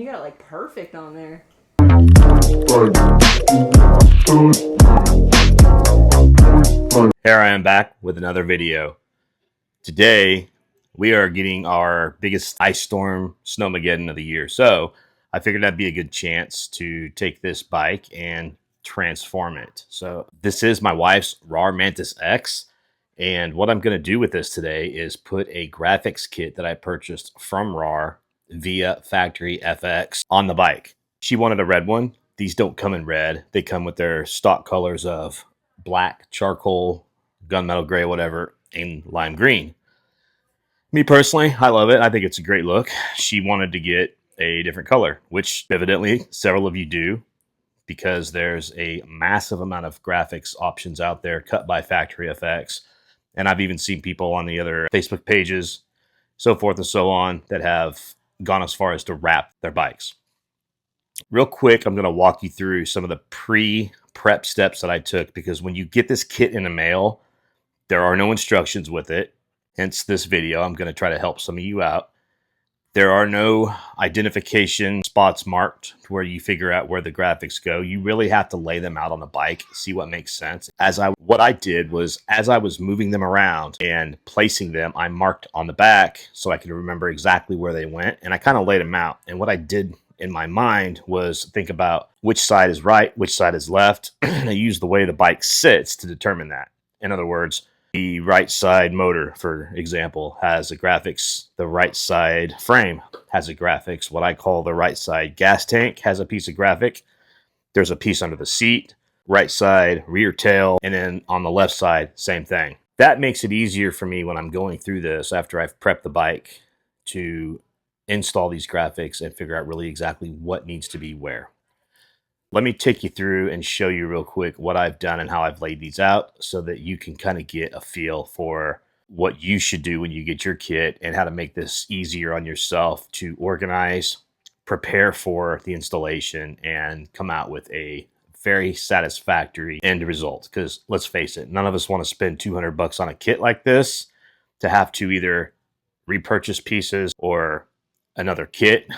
you got it like perfect on there. Here I am back with another video. Today we are getting our biggest ice storm snowmageddon of the year. So I figured that'd be a good chance to take this bike and transform it. So this is my wife's Rawrr Mantis X. And what I'm going to do with this today is put a graphics kit that I purchased from Rawrr via Factory Effex on the bike. She wanted a red one. These don't come in red. They come with their stock colors of black, charcoal, gunmetal gray, whatever, and lime green. Me personally, I love it. I think it's a great look. She wanted to get a different color, which evidently several of you do, because there's a massive amount of graphics options out there cut by Factory Effex. And I've even seen people on the other Facebook pages, so forth and so on, that have gone as far as to wrap their bikes. Real quick, I'm going to walk you through some of the pre-prep steps that I took, because when you get this kit in the mail, there are no instructions with it. Hence this video. I'm going to try to help some of you out. There are no identification spots marked where you figure out where the graphics go. You really have to lay them out on the bike, see what makes sense. What I did was, as I was moving them around and placing them, I marked on the back so I could remember exactly where they went, and I kind of laid them out. And what I did in my mind was think about which side is right, which side is left, and I use the way the bike sits to determine that. In other words, the right side motor, for example, has a graphics. The right side frame has a graphics. What I call the right side gas tank has a piece of graphic. There's a piece under the seat, right side rear tail, and then on the left side, same thing. That makes it easier for me when I'm going through this after I've prepped the bike to install these graphics and figure out really exactly what needs to be where. Let me take you through and show you real quick what I've done and how I've laid these out so that you can kind of get a feel for what you should do when you get your kit and how to make this easier on yourself to organize, prepare for the installation, and come out with a very satisfactory end result. Because let's face it, none of us want to spend 200 bucks on a kit like this to have to either repurchase pieces or another kit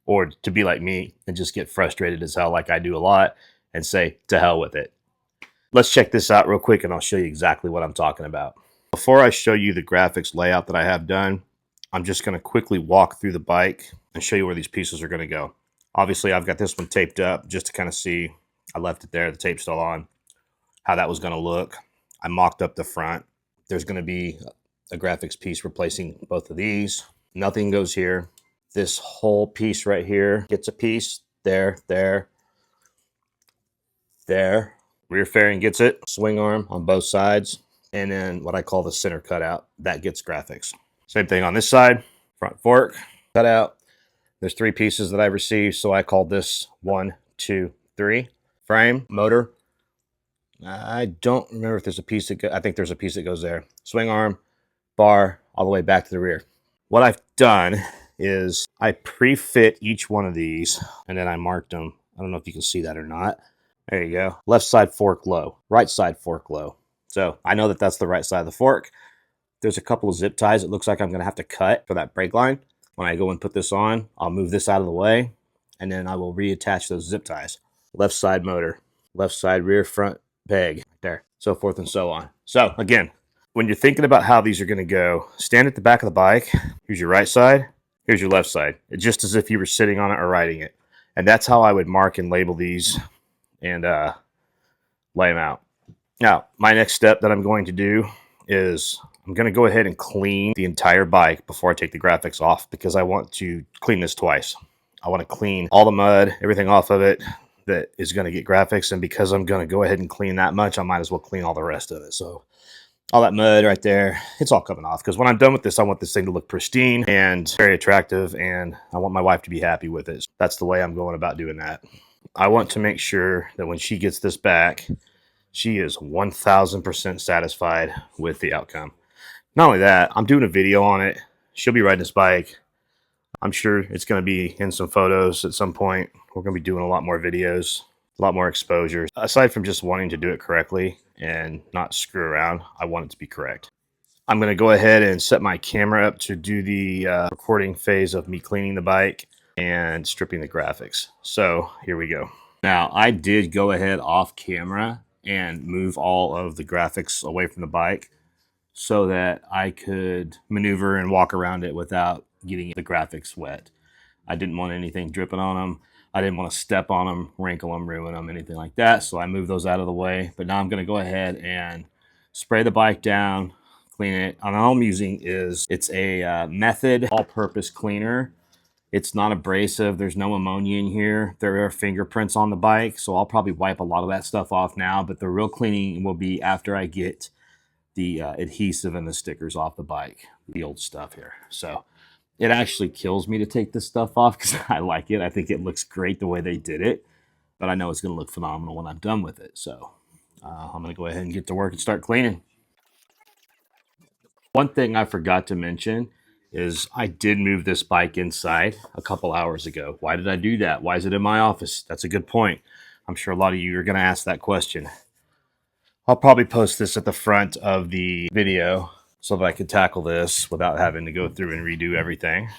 or to be like me and just get frustrated as hell like I do a lot and say, to hell with it. Let's check this out real quick and I'll show you exactly what I'm talking about. Before I show you the graphics layout that I have done, I'm just going to quickly walk through the bike and show you where these pieces are going to go. Obviously, I've got this one taped up just to kind of see. I left it there, the tape's still on, how that was going to look. I mocked up the front. There's going to be a graphics piece replacing both of these. Nothing goes here. This whole piece right here gets a piece. There. Rear fairing gets it. Swing arm on both sides. And then what I call the center cutout, that gets graphics. Same thing on this side. Front fork, cutout. There's 3 pieces that I received, so I called this 1, 2, 3. Frame, motor. I don't remember if there's a piece that I think there's a piece that goes there. Swing arm, bar, all the way back to the rear. What I've done is I pre-fit each one of these and then I marked them. I don't know if you can see that or not. There you go. Left side fork low, right side fork low. So I know that that's the right side of the fork. There's a couple of zip ties it looks like I'm going to have to cut for that brake line. When I go and put this on, I'll move this out of the way and then I will reattach those zip ties. Left side motor, left side rear front peg, there, so forth and so on. So again, when you're thinking about how these are going to go, stand at the back of the bike. Here's your right side. Here's your left side. It's just as if you were sitting on it or riding it. And that's how I would mark and label these and lay them out. Now, my next step that I'm going to do is I'm going to go ahead and clean the entire bike before I take the graphics off, because I want to clean this twice. I want to clean all the mud, everything off of it that is going to get graphics. And because I'm going to go ahead and clean that much, I might as well clean all the rest of it. So all that mud right there, it's all coming off, because when I'm done with this, I want this thing to look pristine and very attractive, and I want my wife to be happy with it. That's the way I'm going about doing that. I want to make sure that when she gets this back, she is 1000% satisfied with the outcome. Not only that, I'm doing a video on it. She'll be riding this bike. I'm sure it's going to be in some photos at some point. We're going to be doing a lot more videos, a lot more exposure. Aside from just wanting to do it correctly and not screw around, I want it to be correct. I'm going to go ahead and set my camera up to do the recording phase of me cleaning the bike. and stripping the graphics. So here we go. Now, I did go ahead off camera and move all of the graphics away from the bike so that I could maneuver and walk around it without getting the graphics wet. I didn't want anything dripping on them. I didn't want to step on them, wrinkle them, ruin them, anything like that. So I moved those out of the way. But now I'm going to go ahead and spray the bike down, clean it. And all I'm using is, it's a Method all-purpose cleaner. It's not abrasive. There's no ammonia in here. There are fingerprints on the bike, so I'll probably wipe a lot of that stuff off now. But the real cleaning will be after I get the adhesive and the stickers off the bike, the old stuff here. So it actually kills me to take this stuff off because I like it. I think it looks great the way they did it, but I know it's going to look phenomenal when I'm done with it. So I'm going to go ahead and get to work and start cleaning. One thing I forgot to mention is I did move this bike inside a couple hours ago. Why did I do that? Why is it in my office? That's a good point. I'm sure a lot of you are going to ask that question. I'll probably post this at the front of the video so that I can tackle this without having to go through and redo everything.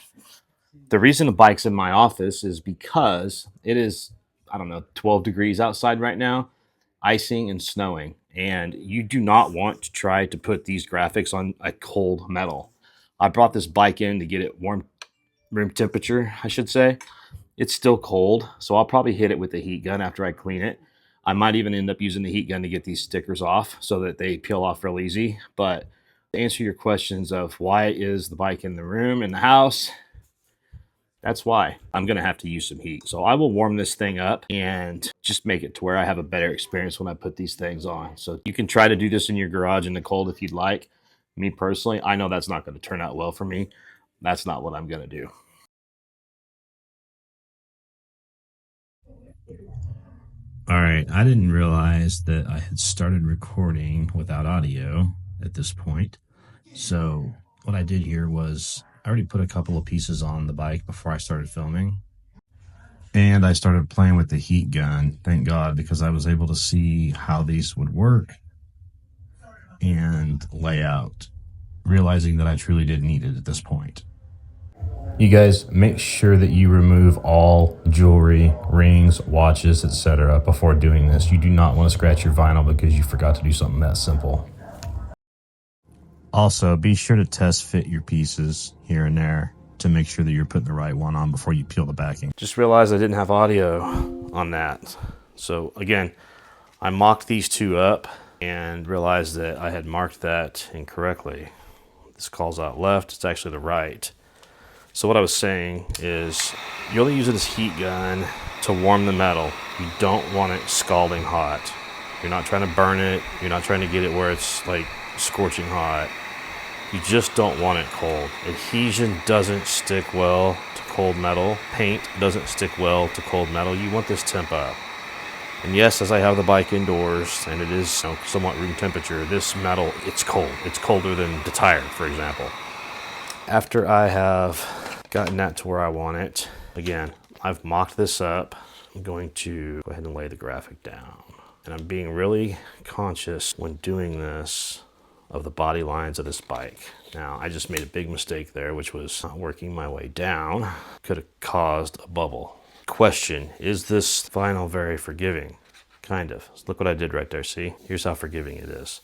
The reason the bike's in my office is because it is, I don't know, 12 degrees outside right now, icing and snowing. And you do not want to try to put these graphics on a cold metal. I brought this bike in to get it warm, room temperature, I should say. It's still cold, so I'll probably hit it with the heat gun after I clean it. I might even end up using the heat gun to get these stickers off so that they peel off real easy. But to answer your questions of why is the bike in the room, in the house, that's why. I'm going to have to use some heat. So I will warm this thing up and just make it to where I have a better experience when I put these things on. So you can try to do this in your garage in the cold if you'd like. Me personally, I know that's not going to turn out well for me. That's not what I'm going to do. All right, I didn't realize that I had started recording without audio at this point. So what I did here was I already put a couple of pieces on the bike before I started filming. And I started playing with the heat gun, thank God, because I was able to see how these would work and lay out, realizing that I truly didn't need it at this point. You guys, make sure that you remove all jewelry, rings, watches, etc. before doing this. You do not want to scratch your vinyl because you forgot to do something that simple. Also, be sure to test fit your pieces here and there to make sure that you're putting the right one on before you peel the backing. Just realized I didn't have audio on that. So again, I mocked these two up and realized that I had marked that incorrectly. This calls out left, it's actually the right. So what I was saying is you only use this heat gun to warm the metal. You don't want it scalding hot. You're not trying to burn it. You're not trying to get it where it's like scorching hot. You just don't want it cold. Adhesion doesn't stick well to cold metal. Paint doesn't stick well to cold metal. You want this temp up. And yes, as I have the bike indoors and it is somewhat room temperature, this metal, it's cold. It's colder than the tire, for example. After I have gotten that to where I want it, again, I've mocked this up. I'm going to go ahead and lay the graphic down. And I'm being really conscious when doing this of the body lines of this bike. Now, I just made a big mistake there, which was not working my way down. Could have caused a bubble. Question, is this vinyl very forgiving? Kind of. Look what I did right there, see? Here's how forgiving it is.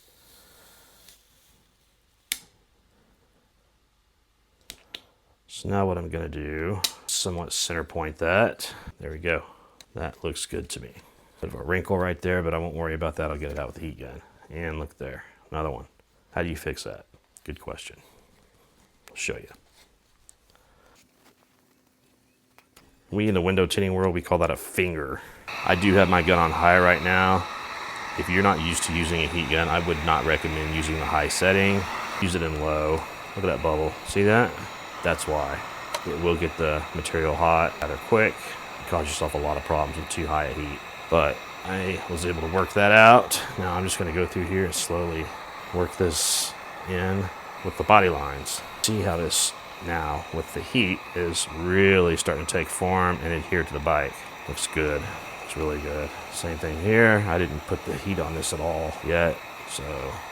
So now what I'm gonna do, somewhat center point that. There we go. That looks good to me. Bit of a wrinkle right there, but I won't worry about that. I'll get it out with the heat gun. And look there, another one. How do you fix that? Good question. I'll show you. We in the window tinting world, we call that a finger. I do have my gun on high right now. If you're not used to using a heat gun, I would not recommend using the high setting. Use it in low. Look at that bubble. See that? That's why. It will get the material hot rather quick. You cause yourself a lot of problems with too high a heat. But I was able to work that out. Now I'm just gonna go through here and slowly work this in with the body lines. See how this now with the heat is really starting to take form and adhere to the bike. Looks good. It's really good. Same thing here. I didn't put the heat on this at all yet, so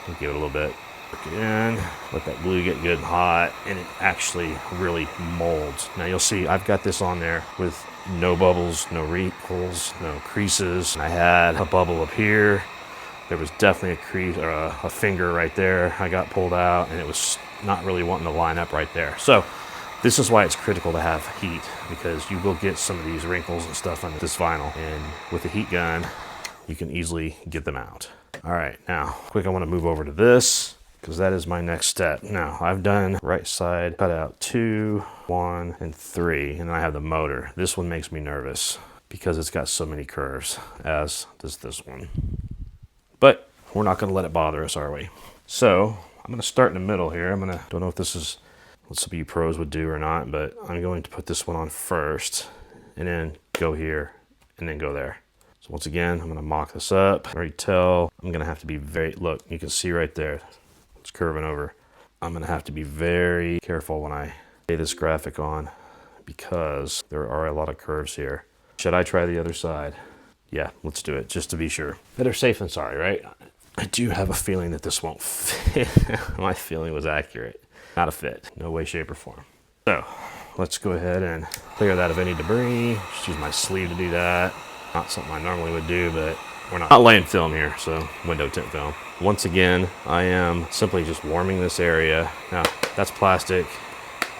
I'll give it a little bit. Work it in, let that glue get good and hot, and it actually really molds. Now you'll see I've got this on there with no bubbles, no wrinkles, no creases. I had a bubble up here. There was definitely a crease or a finger right there. I got pulled out and it was not really wanting to line up right there. So this is why it's critical to have heat, because you will get some of these wrinkles and stuff on this vinyl, and with the heat gun you can easily get them out. All right, now quick, I want to move over to this because that is my next step. Now I've done right side cut out 2, 1, and 3, and I have the motor. This one makes me nervous because it's got so many curves, as does this one. But we're not going to let it bother us, are we? So I'm going to start in the middle here. Don't know if this is what some of you pros would do or not, but I'm going to put this one on first and then go here and then go there. So once again, I'm going to mock this up. I already tell I'm going to have to be very, look, you can see right there, it's curving over. I'm going to have to be very careful when I lay this graphic on because there are a lot of curves here. Should I try the other side? Yeah, let's do it just to be sure. Better safe than sorry, right? I do have a feeling that this won't fit. My feeling was accurate. Not a fit, no way, shape, or form. So let's go ahead and clear that of any debris. Just use my sleeve to do that. Not something I normally would do, but we're not laying film here, so window tint film. Once again, I am simply just warming this area. Now, that's plastic,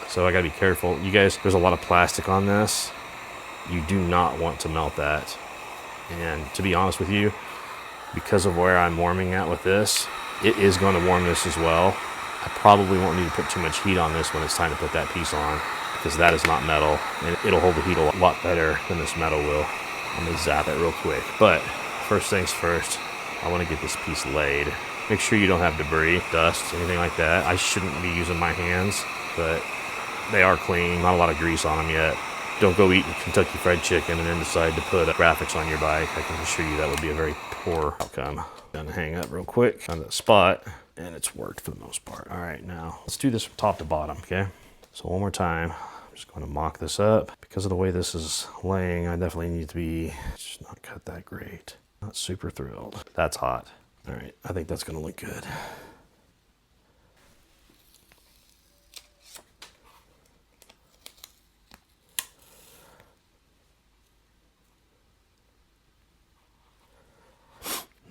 so I gotta be careful. You guys, there's a lot of plastic on this. You do not want to melt that. And to be honest with you, because of where I'm warming at with this, it is going to warm this as well. I probably won't need to put too much heat on this when it's time to put that piece on, because that is not metal, and it'll hold the heat a lot better than this metal will. I'm going to zap it real quick. But first things first, I want to get this piece laid. Make sure you don't have debris, dust, anything like that. I shouldn't be using my hands, but they are clean. Not a lot of grease on them yet. Don't go eat Kentucky Fried Chicken and then decide to put graphics on your bike. I can assure you that would be a very poor outcome. Gonna hang up real quick on that spot, and it's worked for the most part. All right, now let's do this from top to bottom, okay? So one more time, I'm just gonna mock this up. Because of the way this is laying, I definitely need to be just not cut that great. Not super thrilled. That's hot. All right, I think that's gonna look good.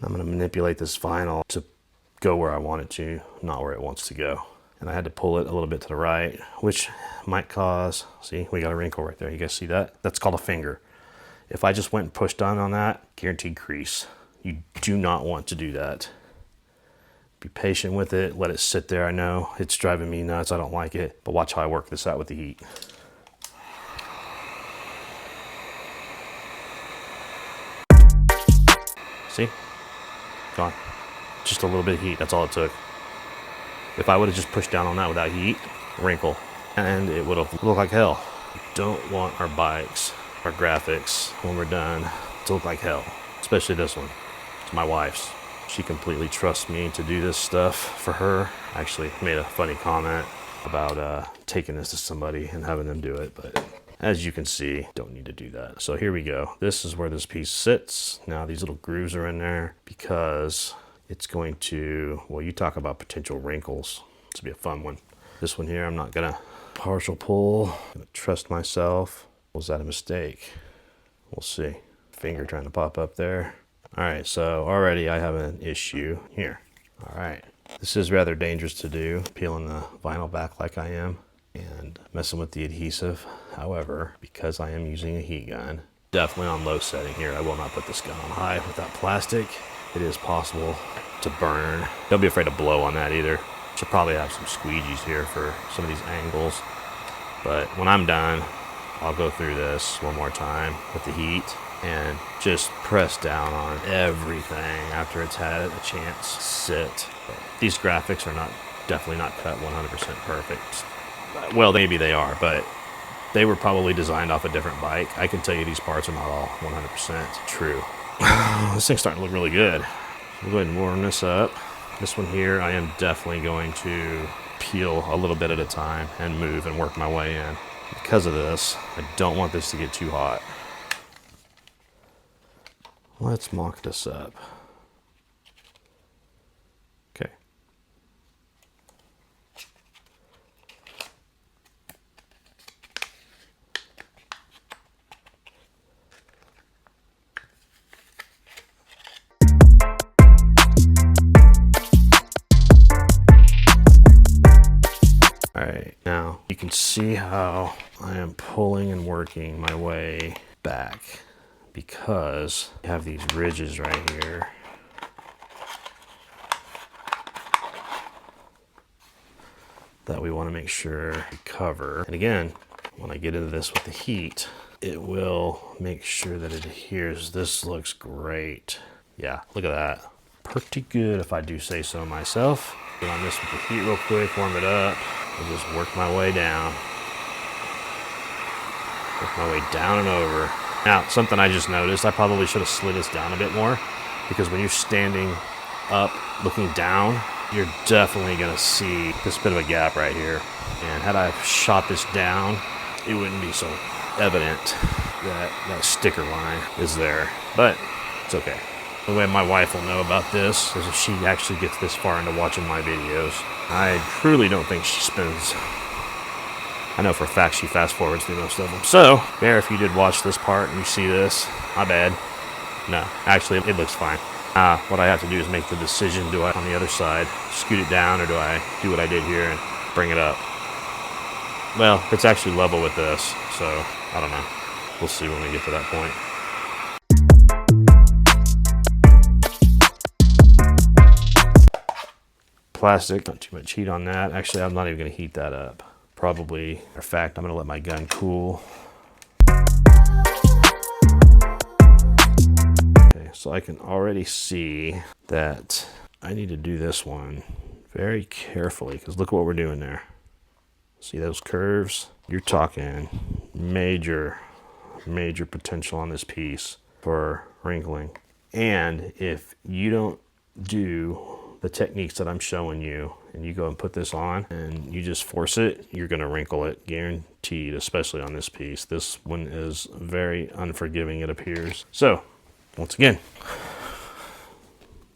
I'm going to manipulate this vinyl to go where I want it to, not where it wants to go. And I had to pull it a little bit to the right, which might cause, see, we got a wrinkle right there. You guys see that? That's called a finger. If I just went and pushed down on that, guaranteed crease. You do not want to do that. Be patient with it, let it sit there. I know it's driving me nuts, I don't like it, but watch how I work this out with the heat. See? Gone. Just a little bit of heat, that's all it took. If I would have just pushed down on that without heat, wrinkle, and it would have looked like hell. We don't want our bikes, our graphics, when we're done, to look like hell. Especially this one. It's my wife's. She completely trusts me to do this stuff for her. I actually made a funny comment about taking this to somebody and having them do it, but as you can see, don't need to do that. So here we go. This is where this piece sits. Now these little grooves are in there because it's going to, well, you talk about potential wrinkles. This will be a fun one. This one here, I'm not gonna partial pull. I'm gonna trust myself. Was that a mistake? We'll see. Finger trying to pop up there. All right, so already I have an issue here. All right, this is rather dangerous to do, peeling the vinyl back like I am and messing with the adhesive. However, because I am using a heat gun, definitely on low setting here, I will not put this gun on high without plastic. It is possible to burn. Don't be afraid to blow on that either. Should probably have some squeegees here for some of these angles. But when I'm done, I'll go through this one more time with the heat and just press down on everything after it's had a chance to sit. These graphics are definitely not cut 100% perfect. Well, maybe they are, but they were probably designed off a different bike. I can tell you these parts are not all 100% true. This thing's starting to look really good. We'll go ahead and warm this up. This one here, I am definitely going to peel a little bit at a time and move and work my way in. Because of this, I don't want this to get too hot. Let's mock this up. Okay. see how I am pulling and working my way back because I have these ridges right here. That we want to make sure we cover. And again, when I get into this with the heat, it will make sure that it adheres. This looks great. Yeah, look at that. Pretty good if I do say so myself. Get on this with the heat real quick, warm it up, and just work my way down. Work my way down and over. Now, something I just noticed, I probably should have slid this down a bit more because when you're standing up, looking down, you're definitely gonna see this bit of a gap right here. And had I shot this down, it wouldn't be so evident that that sticker line is there, but it's okay. The way my wife will know about this is if she actually gets this far into watching my videos. I truly don't think she spends, I know for a fact she fast forwards through most of them. So, Bear, if you did watch this part and you see this, my bad. No, actually it looks fine. What I have to do is make the decision, do I, on the other side, scoot it down, or do I do what I did here and bring it up? Well, it's actually level with this, so I don't know. We'll see when we get to that point. Plastic, not too much heat on that. Actually, I'm not even going to heat that up. Probably, in fact, I'm going to let my gun cool. Okay, so I can already see that I need to do this one very carefully, because look what we're doing there. See those curves? You're talking major potential on this piece for wrinkling. And if you don't do the techniques that I'm showing you and you go and put this on and you just force it, you're gonna wrinkle it, guaranteed, especially on this piece. This one is very unforgiving, it appears. So, once again,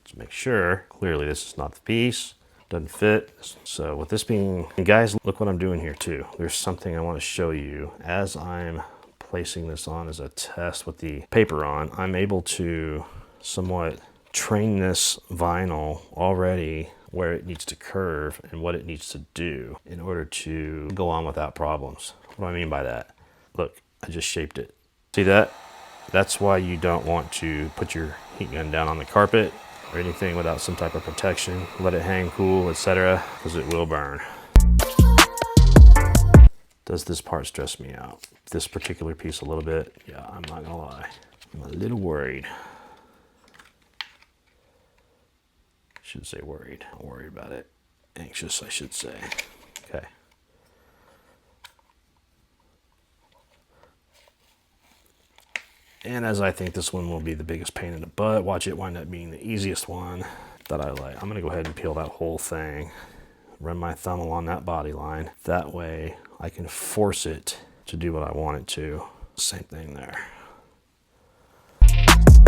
let's make sure, clearly this is not the piece. Doesn't fit. So with this being, and guys, look what I'm doing here too. There's something I want to show you. As I'm placing this on as a test with the paper on, I'm able to somewhat train this vinyl already where it needs to curve and what it needs to do in order to go on without problems. What do I mean by that? Look, I just shaped it. See that? That's why you don't want to put your heat gun down on the carpet or anything without some type of protection. Let it hang cool, etc., because it will burn. Does this part stress me out? This particular piece a little bit? Yeah, I'm not gonna lie. I'm a little worried. Should say worried. Not worried about it. Anxious, I should say. Okay. And as I think this one will be the biggest pain in the butt, watch it wind up being the easiest one that I like. I'm gonna go ahead and peel that whole thing, run my thumb along that body line. That way I can force it to do what I want it to. Same thing there.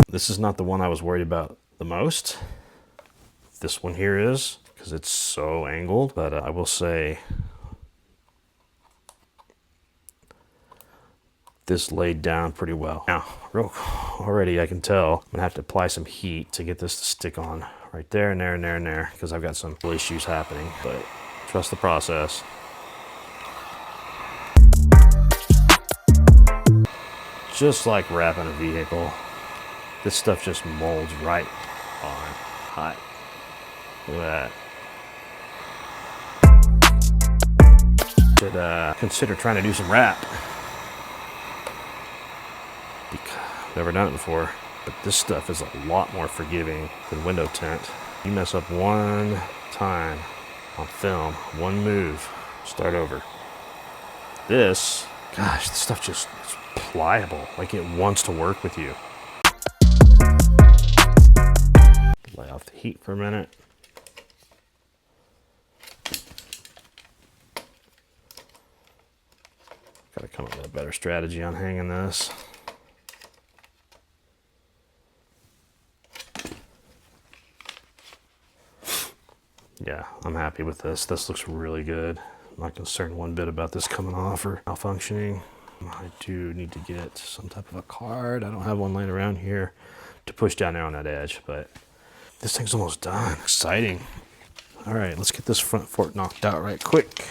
This is not the one I was worried about the most. This one here is, because it's so angled, but I will say this laid down pretty well. Now, already I can tell I'm gonna have to apply some heat to get this to stick on right there and there and there and there, because I've got some issues happening, but trust the process. Just like wrapping a vehicle, this stuff just molds right on. Hot. Look at that. Should consider trying to do some wrap. Never done it before, but this stuff is a lot more forgiving than window tint. You mess up one time on film, one move, start over. This, gosh, this stuff just, it's pliable, like it wants to work with you. Lay off the heat for a minute. Gotta come up with a better strategy on hanging this. Yeah, I'm happy with this. This looks really good. I'm not concerned one bit about this coming off or malfunctioning. I do need to get some type of a card. I don't have one laying around here to push down there on that edge, but this thing's almost done. Exciting. All right, let's get this front fork knocked out right quick.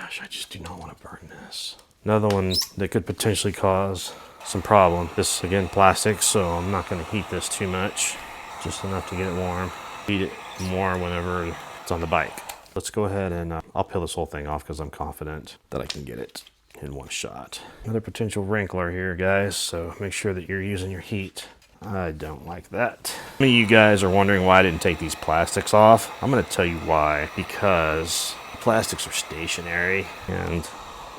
gosh, I just do not want to burn this. Another one that could potentially cause some problem. This, again, plastic, so I'm not going to heat this too much. Just enough to get it warm. Heat it more whenever it's on the bike. Let's go ahead and I'll peel this whole thing off because I'm confident that I can get it in one shot. Another potential wrinkler here, guys, so make sure that you're using your heat. I don't like that. Many of you guys are wondering why I didn't take these plastics off. I'm going to tell you why. Because plastics are stationary and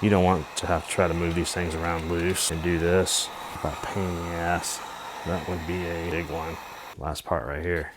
you don't want to have to try to move these things around loose and do this. About a pain in the ass. That would be a big one. Last part right here.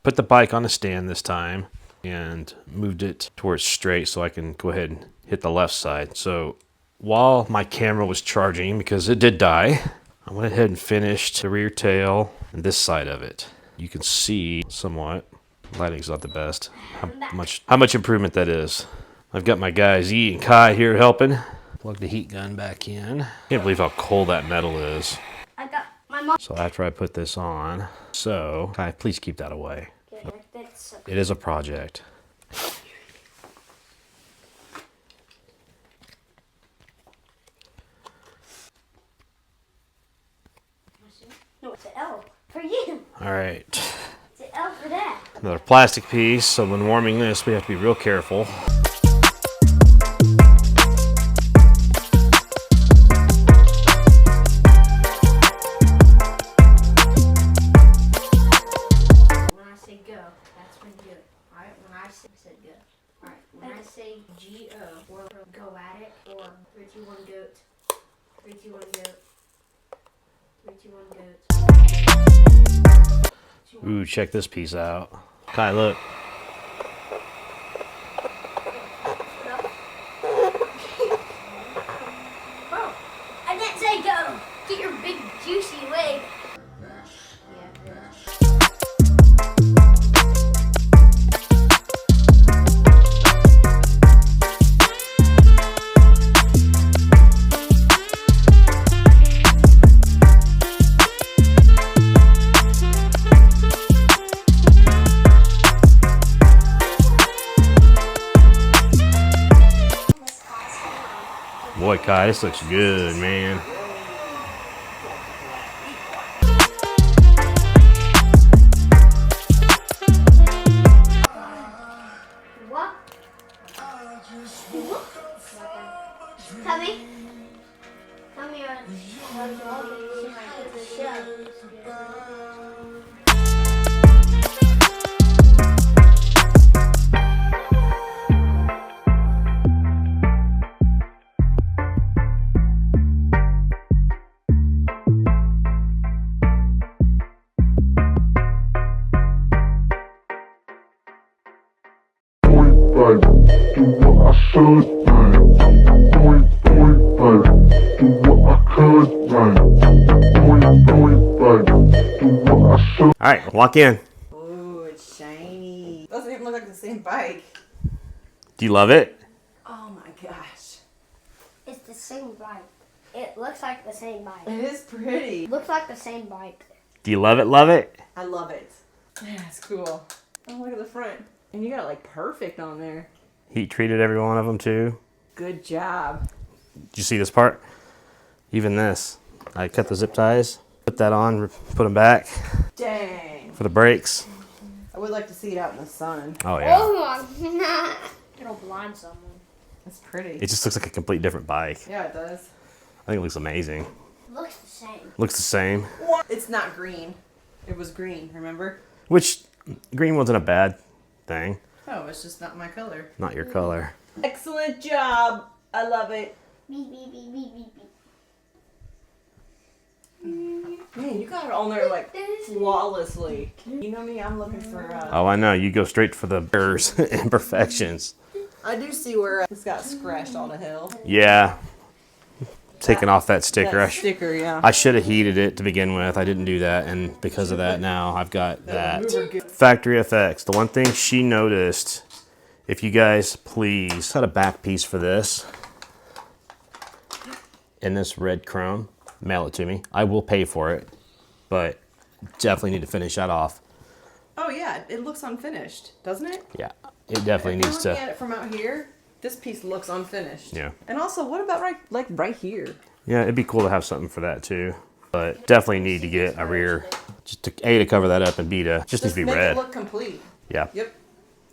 Put the bike on a stand this time and moved it towards straight so I can go ahead and hit the left side. So while my camera was charging, because it did die, I went ahead and finished the rear tail and this side of it. You can see somewhat, lighting's not the best, how much improvement that is. I've got my guys E and Kai here helping. Plug the heat gun back in. Can't believe how cold that metal is. So after I put this on, so Kai, please keep that away. It is a project. No, it's an L for you. All right. It's an L for that. Another plastic piece. So when warming this, we have to be real careful. G-O, or go at it, or 3, 2, 1, goat. 3, 2, 1, goat. 3, 2, 1, goat. Ooh, check this piece out. Kai, look. Bro, I didn't say go. Get your big juicy leg. Boy, Kai, this looks good, man. What? Come here. Come here. All right, walk in. Ooh, it's shiny. Doesn't even look like the same bike. Do you love it? Oh my gosh. It's the same bike. It looks like the same bike. It is pretty. Looks like the same bike. Do you love it? Love it? I love it. Yeah, it's cool. Oh, look at the front. And you got it like perfect on there. Heat treated every one of them too. Good job. Did you see this part? Even this. I cut the zip ties, put that on, put them back Dang. for the brakes. I would like to see it out in the sun. Oh yeah. Oh, it'll blind someone. It's pretty. It just looks like a complete different bike. Yeah, it does. I think it looks amazing. Looks the same. Looks the same. It's not green. It was green, remember? Which, green wasn't a bad thing. Oh, it's just not my color. Not your color. Excellent job. I love it. Beep, beep, beep, beep, beep, beep. Man, you got it on there like flawlessly. You know me, I'm looking for. Oh, I know. You go straight for the errors and imperfections. I do see where it's got scratched on the hill. Yeah. Taking off that sticker. That sticker, yeah. I should have heated it to begin with. I didn't do that, and because of that, now I've got that. We were good. Factory Effex. The one thing she noticed, if you guys please had a back piece for this in this red chrome, mail it to me. I will pay for it, but definitely need to finish that off. Oh yeah, it looks unfinished, doesn't it? Yeah, it definitely If you're needs looking to. at it from out here, this piece looks unfinished. Yeah. And also, what about right here? Yeah, it'd be cool to have something for that too. But definitely need to get a rear, just to A, to cover that up, and B, to just needs to be make red. it look complete. Yeah. Yep.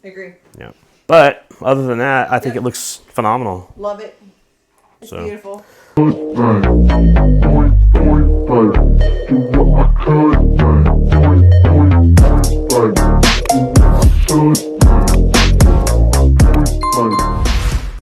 Agree. Yeah. But other than that, I think it looks phenomenal. Love it. It's So. beautiful. Do what I could,